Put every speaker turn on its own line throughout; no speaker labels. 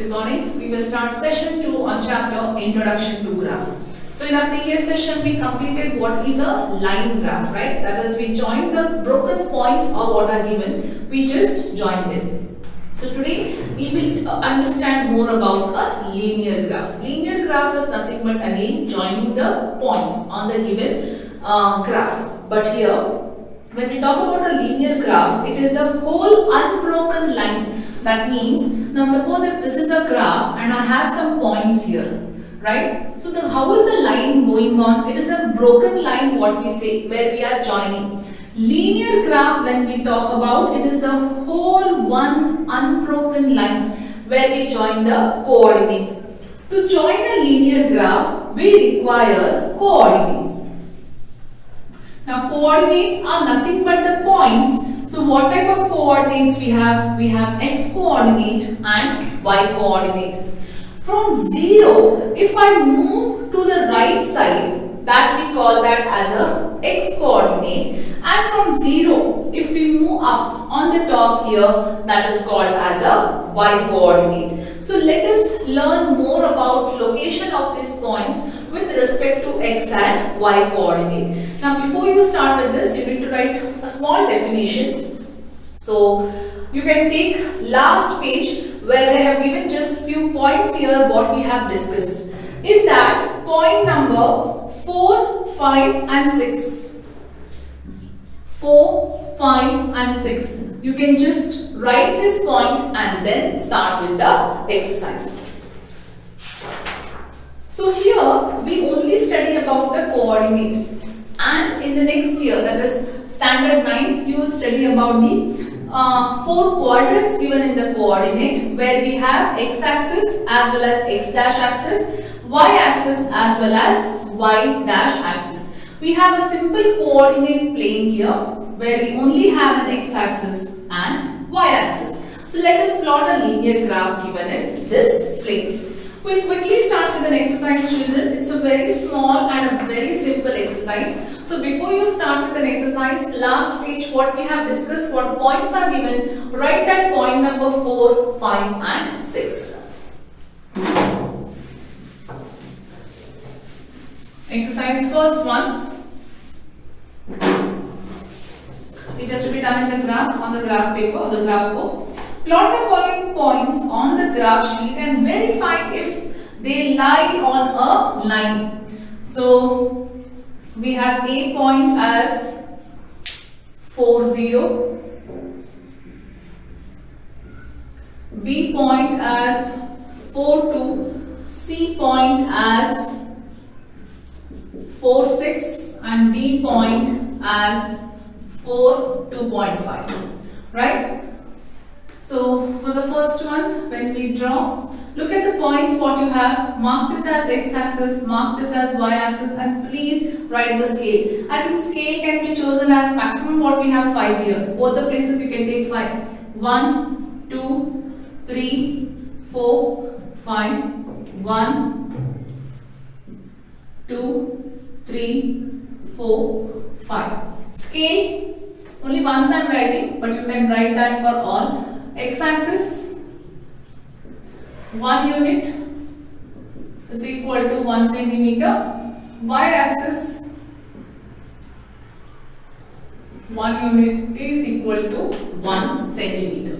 Good morning. We will start session 2 on chapter Introduction to Graph. So in our previous session we completed what is a line graph, right? That is, we joined the broken points of what are given. We just joined it. So today we will understand more about a linear graph. Linear graph is nothing but again joining the points on the given graph. But here, when we talk about a linear graph, it is the whole unbroken line. That means, now suppose if this is a graph and I have some points here, right? So how is the line going on? It is a broken line, what we say, where we are joining. Linear graph, when we talk about, it is the whole one unbroken line where we join the coordinates. To join a linear graph, we require coordinates. Now coordinates are nothing but the points. So what type of coordinates we have? We have x coordinate and y coordinate. From 0, if I move to the right side, that we call that as a x coordinate, and from 0, if we move up on the top here, that is called as a y coordinate. So let us learn more about location of these points with respect to x and y coordinate. Now before you start with this, you need to write a small definition. So you can take last page where they have given just few points here what we have discussed. In that, point number 4, 5 and 6. 4, 5 and 6. You can just write this point and then start with the exercise. So here we only study about the coordinate, and in the next year, that is standard 9, you will study about the 4 quadrants given in the coordinate, where we have x-axis as well as x-dash axis, y-axis as well as y-dash axis. We have a simple coordinate plane here where we only have an x-axis and y-axis. So let us plot a linear graph given in this plane. We'll quickly start with an exercise, children. It's a very small and a very simple exercise. So before you start with an exercise, last page what we have discussed, what points are given, write that point number 4, 5 and 6. Exercise first one. It has to be done in the graph, on the graph paper or the graph book. Plot the following points on the graph sheet and verify if they lie on a line. So we have A point as 4, 0, B point as 4, 2, C point as 4, 6 and D point as 4, 2.5, right? So for the first one, when we draw, look at the points what you have. Mark this as x-axis, mark this as y-axis, and please write the scale. I think scale can be chosen as maximum what we have 5 here. Both the places you can take 5. 1, 2, 3, 4, 5. 1, 2, 3, 4, 5. Scale, only once I am writing, but you can write that for all. X-axis, 1 unit is equal to 1 centimeter. Y-axis, 1 unit is equal to 1 centimeter.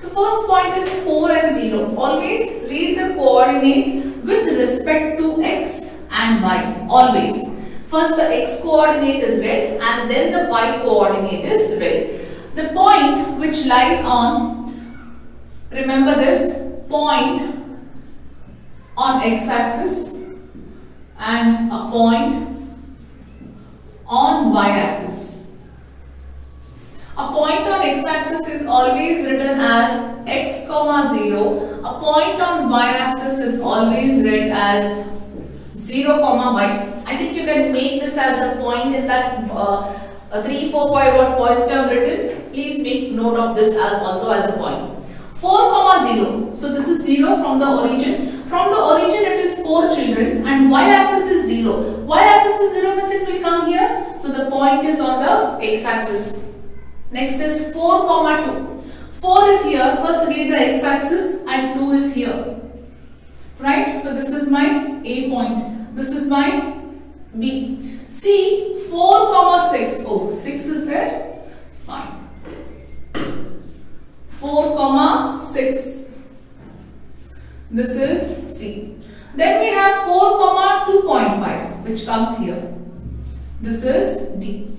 The first point is 4 and 0. Always read the coordinates with respect to x and y. Always. First the x coordinate is read and then the y coordinate is read. The point which lies on, remember this, point on x-axis and a point on y-axis. A point on x-axis is always written as x, 0. A point on y-axis is always read as 0, y. I think you can make this as a point in that 3, 4, 5 what points you have written. Please make note of this as also as a point. 4, 0. So this is 0 from the origin. From the origin it is 4, children, and y-axis is 0. Y-axis is 0 means it will come here. So the point is on the x-axis. Next is 4, 2. 4 is here. First read the x-axis and 2 is here. Right? So this is my A point. This is my B. See 4 comma 6. Oh, 6 is there? Fine. 4 comma 6. This is C. Then we have 4 comma 2.5, which comes here. This is D.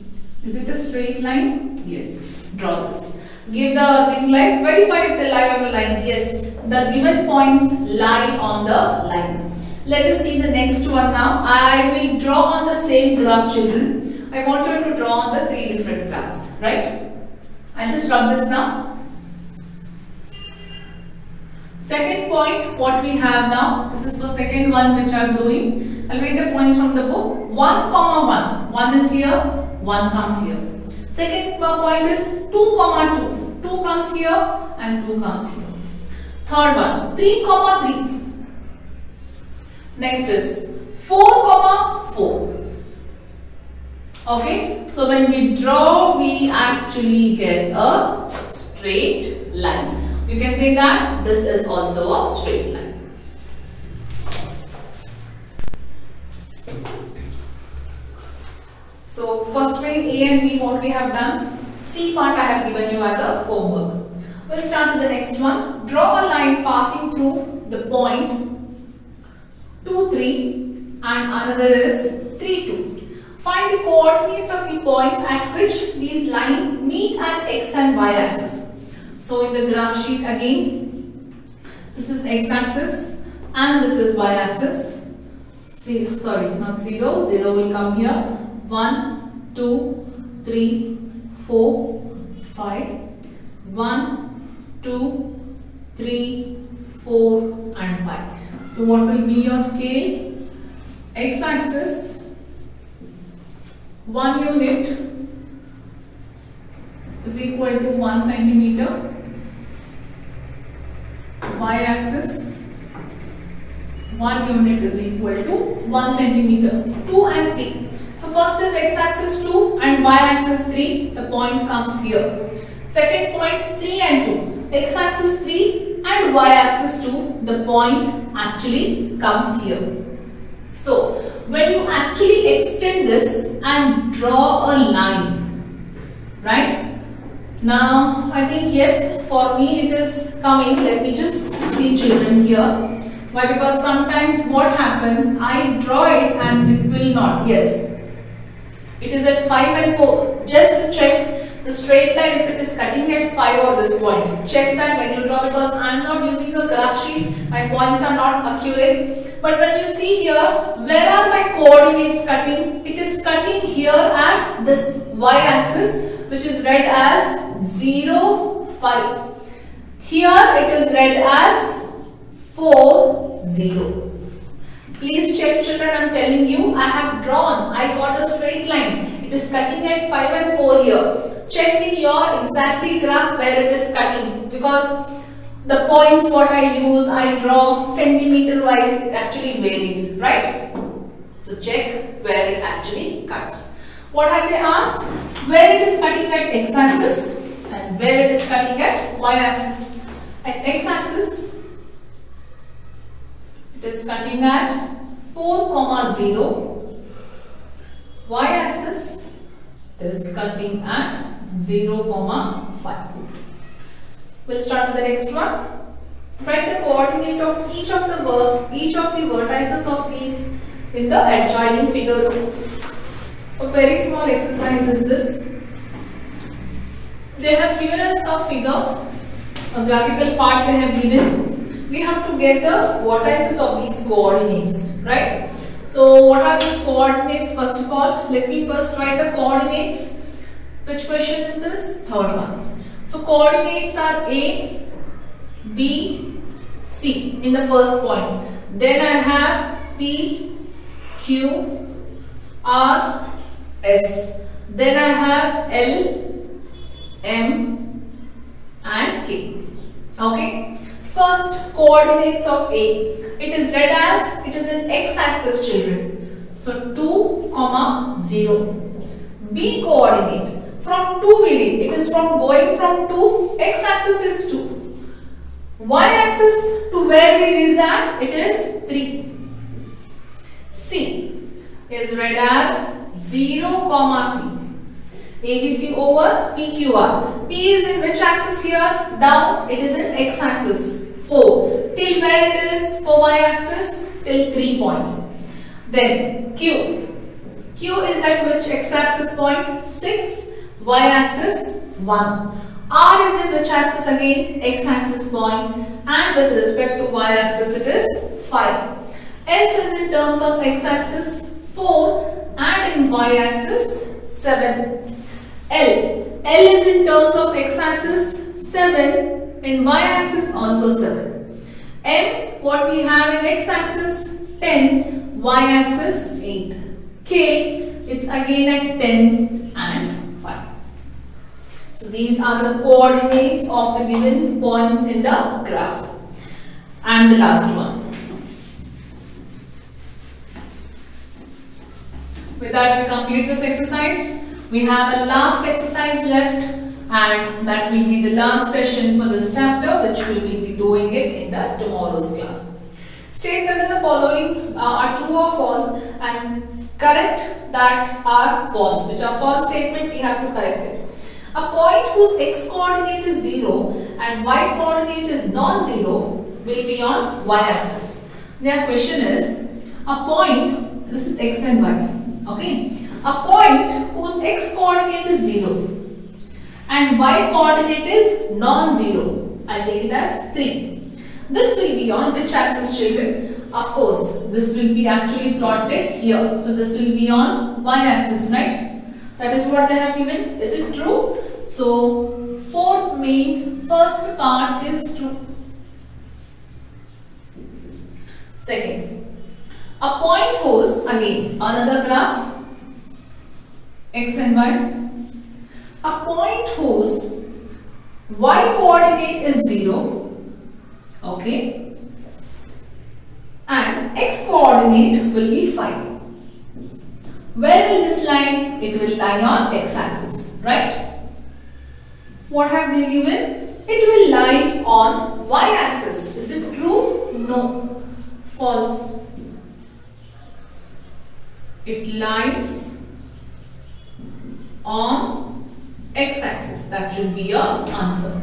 Is it a straight line? Yes. Draw this. Give the thing like, verify if they lie on the line. Yes. The given points lie on the line. Let us see the next one now. I will draw on the same graph, children. I want you to draw on the 3 different graphs, right? I'll just rub this now. Second point, what we have now, this is for second one which I am doing. I'll read the points from the book. 1 comma 1. 1 is here, 1 comes here. Second point is 2 comma 2. 2 comes here and 2 comes here. Third one, 3 comma 3. Next is 4 comma 4. Okay, so when we draw, we actually get a straight line. You can say that this is also a straight line. So first way A and B, what we have done. C part I have given you as a homework. We'll start with the next one. Draw a line passing through the point 2, 3 and another is 3, 2. Find the coordinates of the points at which these lines meet at x and y axis. So in the graph sheet again, this is x axis and this is y axis. Sorry, not 0. 0 will come here. 1, 2, 3, 4, 5. 1, 2, 3, 4 and 5. So what will be your scale? X axis 1 unit is equal to 1 centimeter. Y axis 1 unit is equal to 1 centimeter. 2 and 3. So first is x axis 2 and y axis 3. The point comes here. Second point 3 and 2. X axis 3 and y axis 2. The point actually comes here. So when you actually extend this and draw a line, right? Now I think yes, for me it is coming. Let me just see, children, here. Why? Because sometimes what happens, I draw it and it will not. Yes, it is at 5 and 4. Just to check the straight line, if it is cutting at 5 or this point. Check that when you draw, because I am not using a graph sheet. My points are not accurate. But when you see here, where are my coordinates cutting? It is cutting here at this y-axis, which is read as 0, 5. Here it is read as 4, 0. Please check, children, I am telling you, I have drawn, I got a straight line. It is cutting at 5 and 4 here. Check in your exactly graph where it is cutting, because the points what I use, I draw centimeter wise, it actually varies, right? So check where it actually cuts. What have they asked? Where it is cutting at x-axis and where it is cutting at y-axis. At x-axis, it is cutting at 4, 0. Y-axis, it is cutting at 0, 5. We'll start with the next one. Write the coordinate of each of the vertices of these in the adjoining figures. A very small exercise is this. They have given us a figure, a graphical part they have given. We have to get the vertices of these coordinates, right? So what are these coordinates? First of all, let me first write the coordinates. Which question is this? Third one. So coordinates are A, B, C in the first point. Then I have P, Q, R, S. Then I have L, M and K. Okay. First, coordinates of A. It is read as, it is in x-axis, children. So 2, 0. B coordinate. From 2 we read. It is from going from 2. X axis is 2. Y axis to where we read that? It is 3. C is read as 0, 3. ABC over PQR. P is in which axis here? Down. It is in X axis. 4. Till where it is for Y axis? Till 3 point. Then Q. Q is at which X axis point? 6. Y axis 1. R is in which axis again? X axis point. And with respect to Y axis it is 5. S is in terms of X axis 4 and in Y axis 7. L is in terms of X axis 7, in Y axis also 7. M, what we have in X axis 10, Y axis 8. K, it's again at 10 and 5. So these are the coordinates of the given points in the graph. And the last one. With that we complete this exercise. We have a last exercise left and that will be the last session for this chapter, which we will be doing it in the tomorrow's class. State whether the following are true or false and correct that are false. Which are false statement, we have to correct it. A point whose x coordinate is 0 and y coordinate is non-zero will be on y axis. Their question is, a point, this is x and y, okay? A point whose x coordinate is 0 and y coordinate is non-zero, I'll take it as 3. This will be on which axis, children? Of course, this will be actually plotted here. So this will be on y axis, right? That is what they have given. Is it true? So first part is true. Second, a point whose, again another graph, x and y. A point whose y coordinate is 0, okay, and x coordinate will be 5. Where will this lie? It will lie on x axis, right? What have they given? It will lie on y axis. Is it true? No. False. It lies on x axis. That should be your answer.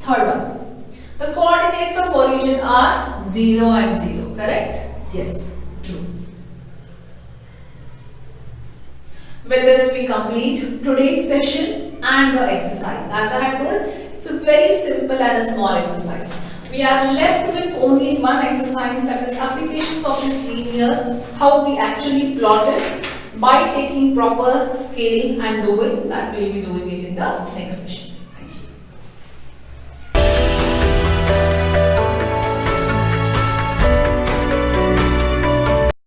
Third one. The coordinates of origin are 0 and 0. Correct? Yes. True. With this we complete today's session and the exercise. As I have told, it's a very simple and a small exercise. We are left with only one exercise, that is applications of this linear, how we actually plot it by taking proper scale and doing that. We will be doing it in the next session.